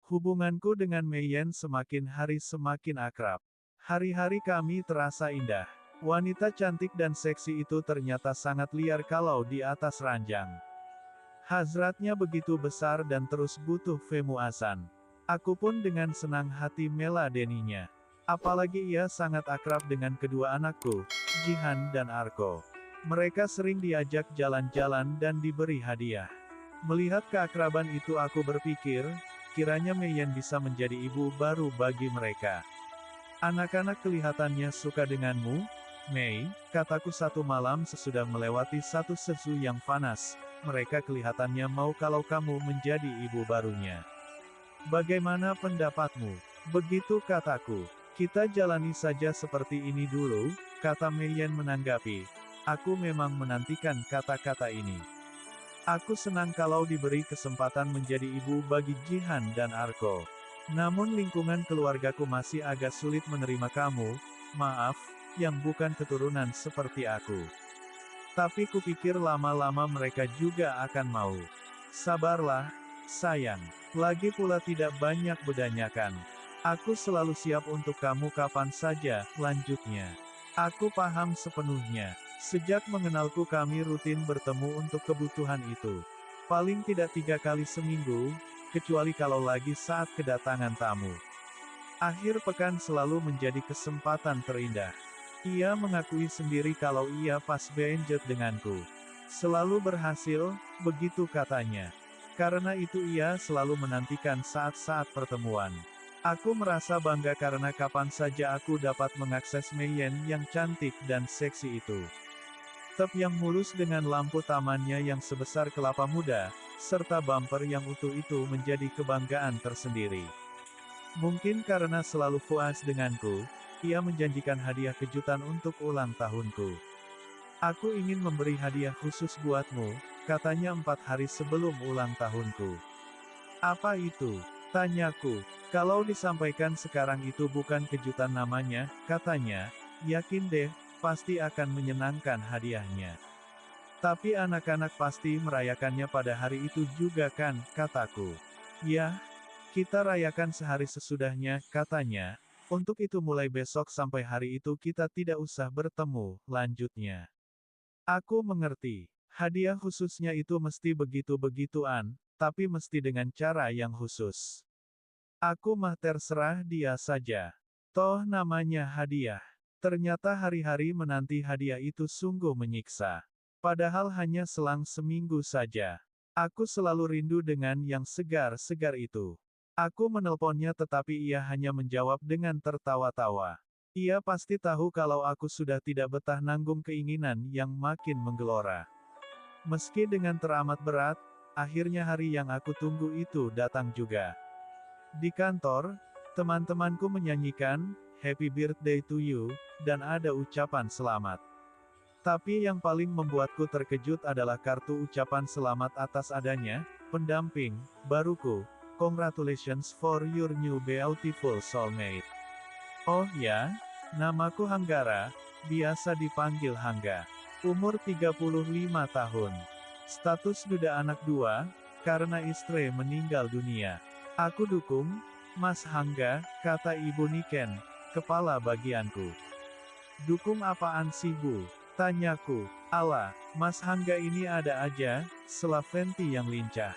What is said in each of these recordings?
Hubunganku dengan Meiyan semakin hari semakin akrab. Hari-hari kami terasa indah. Wanita cantik dan seksi itu ternyata sangat liar kalau di atas ranjang. Hasratnya begitu besar dan terus butuh pemuasan. Aku pun dengan senang hati meladeninya. Apalagi ia sangat akrab dengan kedua anakku, Jihan dan Arko. Mereka sering diajak jalan-jalan dan diberi hadiah. Melihat keakraban itu aku berpikir, kiranya Meiyan bisa menjadi ibu baru bagi mereka. Anak-anak kelihatannya suka denganmu, Mei, kataku satu malam sesudah melewati satu sesu yang panas. Mereka kelihatannya mau kalau kamu menjadi ibu barunya. Bagaimana pendapatmu? Begitu kataku. Kita jalani saja seperti ini dulu, kata Meiyan menanggapi. Aku memang menantikan kata-kata ini. Aku senang kalau diberi kesempatan menjadi ibu bagi Jihan dan Arko. Namun lingkungan keluargaku masih agak sulit menerima kamu, maaf, yang bukan keturunan seperti aku. Tapi kupikir lama-lama mereka juga akan mau. Sabarlah, sayang. Lagi pula tidak banyak bedanya kan. Aku selalu siap untuk kamu kapan saja, lanjutnya. Aku paham sepenuhnya. Sejak mengenalku kami rutin bertemu untuk kebutuhan itu. Paling tidak 3 kali seminggu, kecuali kalau lagi saat kedatangan tamu. Akhir pekan selalu menjadi kesempatan terindah. Ia mengakui sendiri kalau ia pas benjet denganku. Selalu berhasil, begitu katanya. Karena itu ia selalu menantikan saat-saat pertemuan. Aku merasa bangga karena kapan saja aku dapat mengakses Meiyan yang cantik dan seksi itu. Tep yang mulus dengan lampu tamannya yang sebesar kelapa muda, serta bumper yang utuh itu menjadi kebanggaan tersendiri. Mungkin karena selalu puas denganku, ia menjanjikan hadiah kejutan untuk ulang tahunku. Aku ingin memberi hadiah khusus buatmu, katanya 4 hari sebelum ulang tahunku. Apa itu? Tanyaku. Kalau disampaikan sekarang itu bukan kejutan namanya, katanya, yakin deh, pasti akan menyenangkan hadiahnya. Tapi anak-anak pasti merayakannya pada hari itu juga kan, kataku. Ya, kita rayakan sehari sesudahnya, katanya. Untuk itu mulai besok sampai hari itu kita tidak usah bertemu, lanjutnya. Aku mengerti. Hadiah khususnya itu mesti begitu-begituan, tapi mesti dengan cara yang khusus. Aku mah terserah dia saja. Toh namanya hadiah. Ternyata hari-hari menanti hadiah itu sungguh menyiksa. Padahal hanya selang seminggu saja. Aku selalu rindu dengan yang segar-segar itu. Aku menelponnya tetapi ia hanya menjawab dengan tertawa-tawa. Ia pasti tahu kalau aku sudah tidak betah nanggung keinginan yang makin menggelora. Meski dengan teramat berat, akhirnya hari yang aku tunggu itu datang juga. Di kantor, teman-temanku menyanyikan, "Happy Birthday to you," dan ada ucapan selamat. Tapi yang paling membuatku terkejut adalah kartu ucapan selamat atas adanya, pendamping, baruku. Congratulations for your new beautiful soulmate. Oh ya, namaku Hanggara, biasa dipanggil Hangga. Umur 35 tahun. Status duda anak 2, karena istri meninggal dunia. Aku dukung, Mas Hangga, kata Ibu Niken, kepala bagianku. Dukung apaan sih Bu? Tanyaku. Alah, Mas Hangga ini ada aja, Slaventi yang lincah.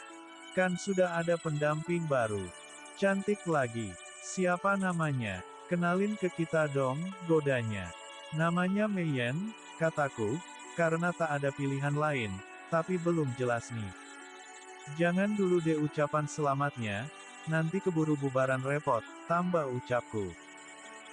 Kan sudah ada pendamping baru. Cantik lagi. Siapa namanya? Kenalin ke kita dong, godanya. Namanya Meiyan, kataku, karena tak ada pilihan lain, tapi belum jelas nih. Jangan dulu deh ucapan selamatnya, nanti keburu bubaran repot, tambah ucapku.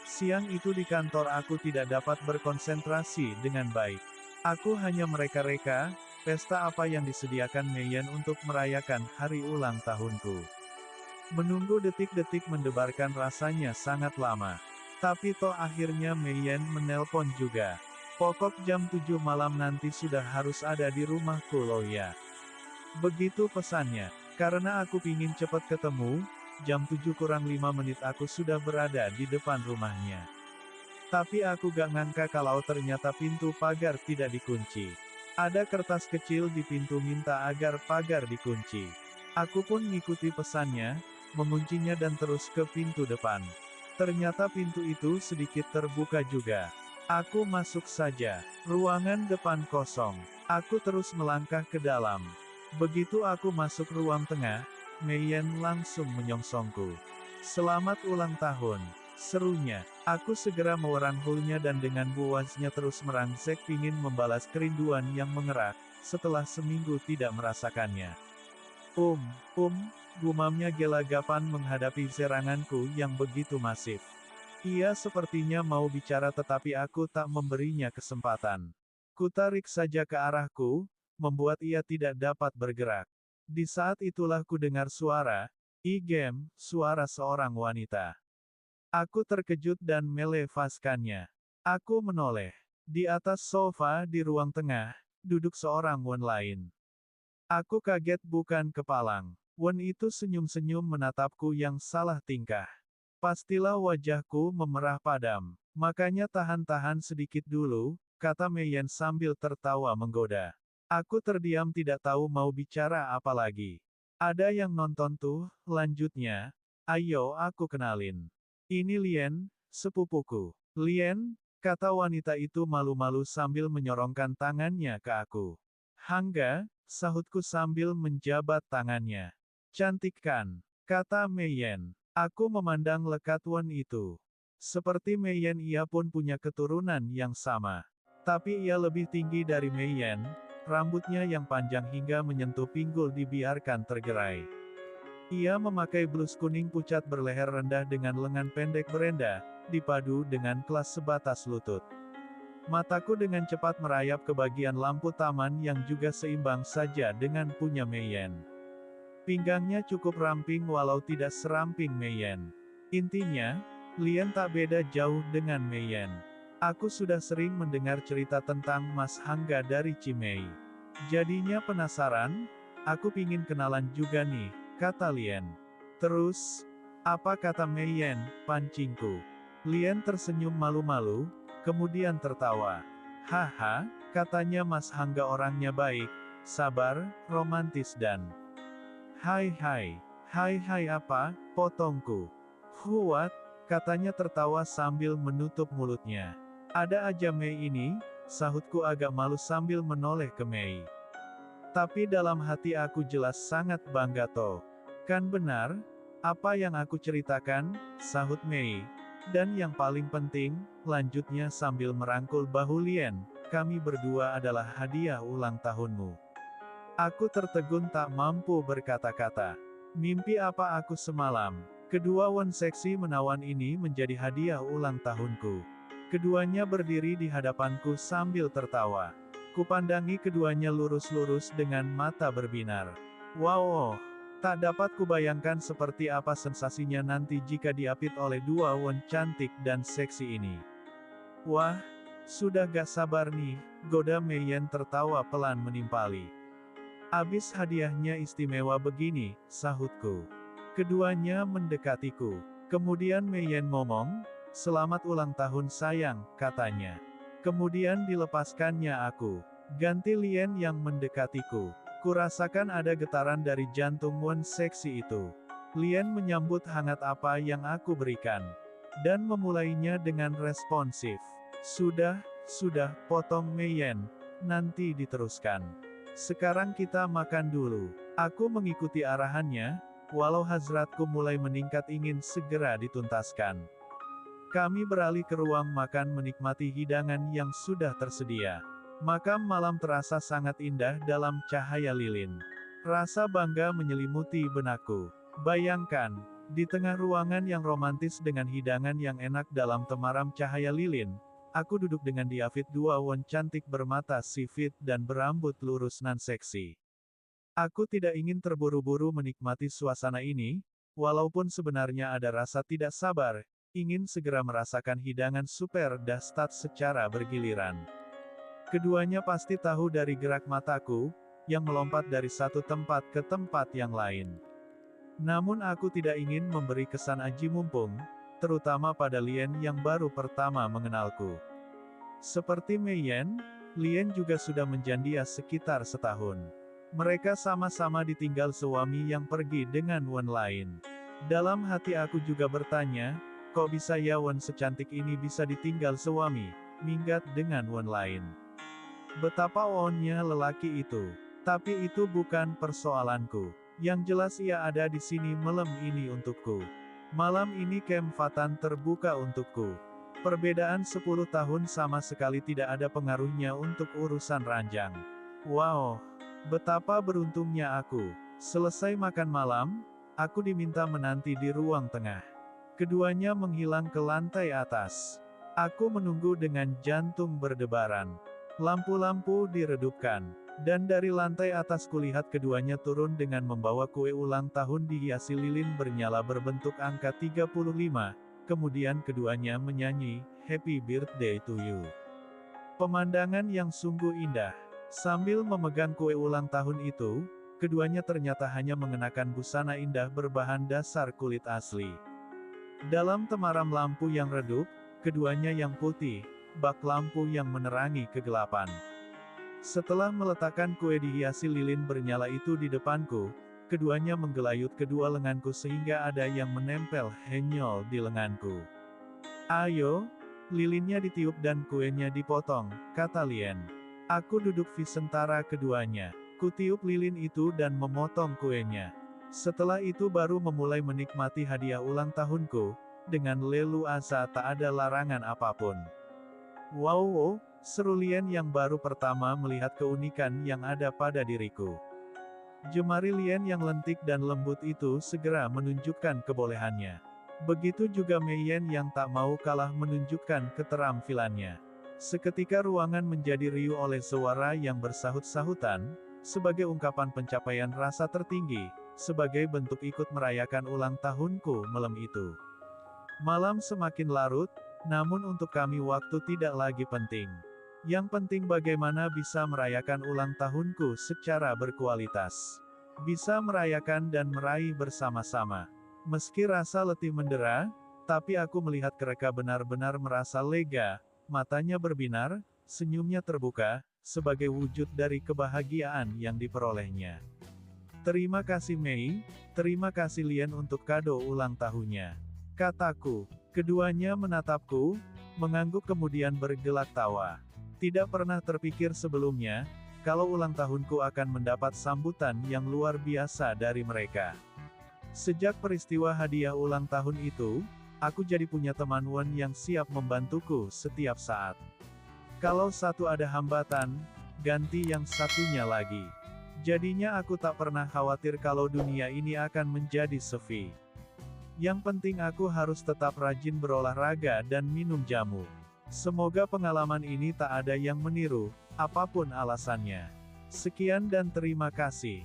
Siang itu di kantor aku tidak dapat berkonsentrasi dengan baik. Aku hanya mereka-reka, pesta apa yang disediakan Meiyan untuk merayakan hari ulang tahunku. Menunggu detik-detik mendebarkan rasanya sangat lama. Tapi toh akhirnya Meiyan menelpon juga. Pokok jam 7 malam nanti sudah harus ada di rumahku loh ya. Begitu pesannya. Karena aku pingin cepat ketemu, jam 7 kurang 5 menit aku sudah berada di depan rumahnya. Tapi aku gak ngangka kalau ternyata pintu pagar tidak dikunci. Ada kertas kecil di pintu minta agar pagar dikunci. Aku pun ngikuti pesannya, menguncinya dan terus ke pintu depan. Ternyata pintu itu sedikit terbuka juga. Aku masuk saja. Ruangan depan kosong. Aku terus melangkah ke dalam. Begitu aku masuk ruang tengah, Mei Yan langsung menyongsongku. Selamat ulang tahun, serunya. Aku segera mewerangkulnya dan dengan buasnya terus merangsek pingin membalas kerinduan yang mengerak, setelah seminggu tidak merasakannya. Um, um, gumamnya gelagapan menghadapi seranganku yang begitu masif. Ia sepertinya mau bicara tetapi aku tak memberinya kesempatan. Kutarik saja ke arahku, membuat ia tidak dapat bergerak. Di saat itulah ku dengar suara, "Igem," suara seorang wanita. Aku terkejut dan melefaskannya. Aku menoleh. Di atas sofa di ruang tengah, duduk seorang Wen lain. Aku kaget bukan kepalang. Wen itu senyum-senyum menatapku yang salah tingkah. Pastilah wajahku memerah padam. Makanya tahan-tahan sedikit dulu, kata Mei Yan sambil tertawa menggoda. Aku terdiam tidak tahu mau bicara apa lagi. Ada yang nonton tuh, lanjutnya. Ayo aku kenalin. Ini Lien, sepupuku. Lien, kata wanita itu malu-malu sambil menyorongkan tangannya ke aku. Hangga, sahutku sambil menjabat tangannya. Cantik kan? Kata Mei Yan. Aku memandang lekat Wen itu. Seperti Mei Yan ia pun punya keturunan yang sama. Tapi ia lebih tinggi dari Mei Yan, rambutnya yang panjang hingga menyentuh pinggul dibiarkan tergerai. Ia memakai blus kuning pucat berleher rendah dengan lengan pendek berenda, dipadu dengan kelas sebatas lutut. Mataku dengan cepat merayap ke bagian lampu taman yang juga seimbang saja dengan punya Mei Yan. Pinggangnya cukup ramping walau tidak seramping Mei Yan. Intinya, Lien tak beda jauh dengan Mei Yan. Aku sudah sering mendengar cerita tentang Mas Hangga dari Cimei. Jadinya penasaran, aku pingin kenalan juga nih, kata Lien. Terus, apa kata Mei Yan, pancingku? Lien tersenyum malu-malu, kemudian tertawa. Haha, katanya Mas Hangga orangnya baik, sabar, romantis dan... Hai apa, potongku. What? Katanya tertawa sambil menutup mulutnya. Ada aja Mei ini, sahutku agak malu sambil menoleh ke Mei. Tapi dalam hati aku jelas sangat bangga toh. Kan benar? Apa yang aku ceritakan, sahut Mei. Dan yang paling penting, lanjutnya sambil merangkul bahu Lien, kami berdua adalah hadiah ulang tahunmu. Aku tertegun tak mampu berkata-kata. Mimpi apa aku semalam? Kedua Wen seksi menawan ini menjadi hadiah ulang tahunku. Keduanya berdiri di hadapanku sambil tertawa. Kupandangi keduanya lurus-lurus dengan mata berbinar. Wow, tak dapat kubayangkan seperti apa sensasinya nanti jika diapit oleh dua Wen cantik dan seksi ini. Wah, sudah gak sabar nih, goda Mei Yan tertawa pelan menimpali. Abis hadiahnya istimewa begini, sahutku. Keduanya mendekatiku. Kemudian Mei Yan ngomong, selamat ulang tahun sayang, katanya. Kemudian dilepaskannya aku. Ganti Lien yang mendekatiku. Kurasakan ada getaran dari jantung Wen seksi itu. Lien menyambut hangat apa yang aku berikan. Dan memulainya dengan responsif. Sudah, potong Mei Yan. Nanti diteruskan. Sekarang kita makan dulu. Aku mengikuti arahannya, walau hasratku mulai meningkat ingin segera dituntaskan. Kami beralih ke ruang makan menikmati hidangan yang sudah tersedia. Makam malam terasa sangat indah dalam cahaya lilin. Rasa bangga menyelimuti benakku. Bayangkan, di tengah ruangan yang romantis dengan hidangan yang enak dalam temaram cahaya lilin, aku duduk dengan diapit dua Wen cantik bermata sipit dan berambut lurus nan seksi. Aku tidak ingin terburu-buru menikmati suasana ini, walaupun sebenarnya ada rasa tidak sabar, ingin segera merasakan hidangan super dahsyat secara bergiliran. Keduanya pasti tahu dari gerak mataku, yang melompat dari satu tempat ke tempat yang lain. Namun aku tidak ingin memberi kesan aji mumpung, terutama pada Lien yang baru pertama mengenalku. Seperti Mei Yan, Lien juga sudah menjandia sekitar setahun. Mereka sama-sama ditinggal suami yang pergi dengan Wen lain. Dalam hati aku juga bertanya, kok bisa ya Wen secantik ini bisa ditinggal suami, minggat dengan Wen lain. Betapa onnya lelaki itu. Tapi itu bukan persoalanku. Yang jelas ia ada di sini malam ini untukku. Malam ini Kem Fatan terbuka untukku. Perbedaan 10 tahun sama sekali tidak ada pengaruhnya untuk urusan ranjang. Wow, betapa beruntungnya aku. Selesai makan malam, aku diminta menanti di ruang tengah. Keduanya menghilang ke lantai atas. Aku menunggu dengan jantung berdebaran. Lampu-lampu diredupkan. Dan dari lantai atas kulihat keduanya turun dengan membawa kue ulang tahun dihiasi lilin bernyala berbentuk angka 35, kemudian keduanya menyanyi, Happy Birthday to you. Pemandangan yang sungguh indah. Sambil memegang kue ulang tahun itu, keduanya ternyata hanya mengenakan busana indah berbahan dasar kulit asli. Dalam temaram lampu yang redup, keduanya yang putih, bak lampu yang menerangi kegelapan. Setelah meletakkan kue dihiasi lilin bernyala itu di depanku, keduanya menggelayut kedua lenganku sehingga ada yang menempel henyol di lenganku. Ayo, lilinnya ditiup dan kuenya dipotong, kata Lien. Aku duduk di sentara keduanya. Kutiup lilin itu dan memotong kuenya. Setelah itu baru memulai menikmati hadiah ulang tahunku, dengan leluasa tak ada larangan apapun. Wow, seru Lien yang baru pertama melihat keunikan yang ada pada diriku. Jemari Lien yang lentik dan lembut itu segera menunjukkan kebolehannya. Begitu juga Mei Yan yang tak mau kalah menunjukkan keterampilannya. Seketika ruangan menjadi riuh oleh suara yang bersahut-sahutan, sebagai ungkapan pencapaian rasa tertinggi, sebagai bentuk ikut merayakan ulang tahunku malam itu. Malam semakin larut, namun untuk kami waktu tidak lagi penting. Yang penting bagaimana bisa merayakan ulang tahunku secara berkualitas. Bisa merayakan dan meraih bersama-sama. Meski rasa letih mendera, tapi aku melihat mereka benar-benar merasa lega, matanya berbinar, senyumnya terbuka, sebagai wujud dari kebahagiaan yang diperolehnya. Terima kasih Mei, terima kasih Lien untuk kado ulang tahunnya. Kataku. Keduanya menatapku, mengangguk kemudian bergelak tawa. Tidak pernah terpikir sebelumnya, kalau ulang tahunku akan mendapat sambutan yang luar biasa dari mereka. Sejak peristiwa hadiah ulang tahun itu, aku jadi punya teman Wen yang siap membantuku setiap saat. Kalau satu ada hambatan, ganti yang satunya lagi. Jadinya aku tak pernah khawatir kalau dunia ini akan menjadi sepi. Yang penting aku harus tetap rajin berolahraga dan minum jamu. Semoga pengalaman ini tak ada yang meniru, apapun alasannya. Sekian dan terima kasih.